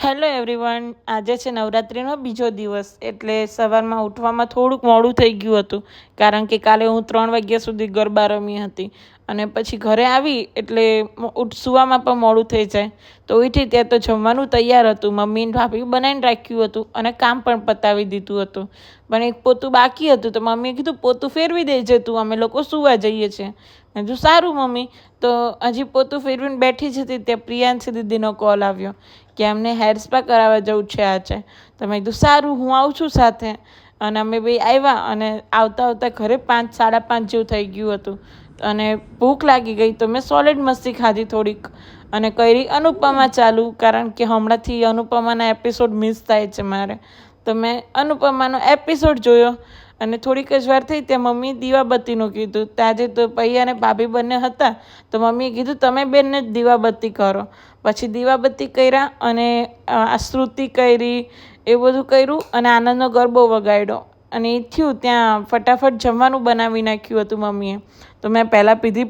Hello everyone, આજે છે નવરાત્રિનો બીજો દિવસ એટલે સવારમાં ઉઠવામાં થોડુંક મોડું થઈ ગયું હતું કારણ કે કાલે હું 3 વાગ્યા સુધી ગરબા રમી હતી અને પછી ઘરે આવી એટલે સૂવામાં પણ મોડું થઈ જાય તો ઉઠી ત્યાં તો જમવાનું તૈયાર હતું. મમ્મી ને ભાભી બનાવીને રાખ્યું હતું અને કામ પણ પતાવી દીધું હતું, પણ એક પોતું બાકી હતું તો મમ્મીએ કીધું પોતું ફેરવી દેજે તું, અમે લોકો સૂવા જઈએ છીએ. મેં કીધું સારું મમ્મી. તો હજી પોતું ફેરવીને બેઠી જ હતી ત્યાં પ્રિયાંશી દીદીનો કોલ આવ્યો કે અમને હેર સ્પા કરાવવા જવું છે આજે. તો મેં કીધું સારું, હું આવું છું સાથે. અને અમે બે આવ્યા અને આવતા આવતા ઘરે 5, 5:30 જેવું થઈ ગયું હતું અને ભૂખ લાગી ગઈ તો મેં સોલિડ મસ્તી ખાધી થોડીક અને કરી અનુપમા ચાલુ, કારણ કે હમણાંથી અનુપમાના એપિસોડ મિસ થાય છે મારે. તો મેં અનુપમાનો એપિસોડ જોયો અને થોડીક જ વાર થઈ ત્યાં મમ્મી દીવાબત્તીનું કીધું. આજે તો પૈયા અને ભાભી બંને હતા તો મમ્મીએ કીધું તમે બેનને જ દીવાબત્તી કરો. પછી દીવાબત્તી કર્યા અને શ્રુતિ કરી, એ બધું કર્યું અને આનંદનો ગરબો વગાડ્યો અને એ થયું ત્યાં ફટાફટ જમવાનું બનાવી નાખ્યું હતું મમ્મીએ. તો મેં પહેલાં પીધી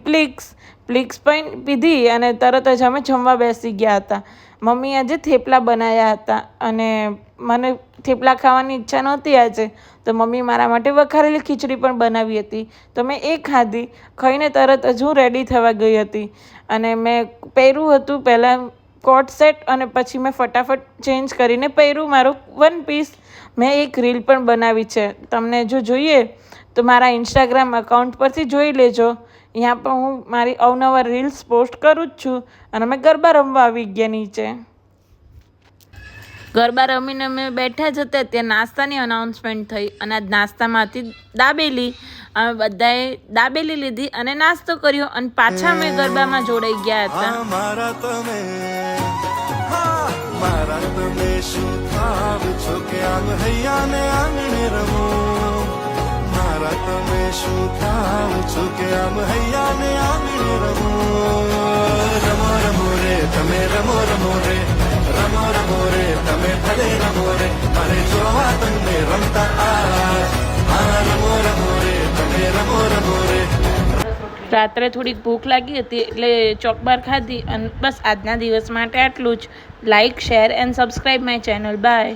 પ્લિક્સ પણ પીધી અને તરત જ અમે જમવા બેસી ગયા હતા. મમ્મી આજે થેપલા બનાવ્યા હતા અને મને થેપલા ખાવાની ઈચ્છા નહોતી આજે, તો મમ્મી મારા માટે વઘારેલી ખીચડી પણ બનાવી હતી તો મેં એ ખાધી. ખાઈને તરત જ હું રેડી થવા ગઈ હતી અને મેં પહેર્યું હતું પહેલાં કોટ સેટ અને પછી મેં ફટાફટ ચેન્જ કરીને પહેર્યું મારું 1 પીસ. મેં એક રીલ પણ બનાવી છે, તમને જો જોઈએ તો મારા ઇન્સ્ટાગ્રામ અકાઉન્ટ પરથી જોઈ લેજો. ત્યાં પણ હું મારી અવનવાર રીલ્સ પોસ્ટ કરું જ છું અને અમે ગરબા રમવા આવી ગયા નીચે. ગરબા રમીને અમે બેઠા જ હતા ત્યાં નાસ્તાની અનાઉન્સમેન્ટ થઈ અને આજ નાસ્તામાં હતી દાબેલી. અમે બધાએ દાબેલી લીધી અને નાસ્તો કર્યો અને પાછા અમે ગરબામાં જોડાઈ ગયા હતા. તમે રમો રમો રે, રમો રમો રે, તમે ભલે રમો રે, મારે જોવા તમને રમતા રમો રમો રે, તમે રમો રમો રે. રાત્રે થોડીક ભૂખ લાગી હતી એટલે ચોકબાર ખાધી અને બસ આજના દિવસ માટે આટલું જ. Like, share and subscribe my channel. By.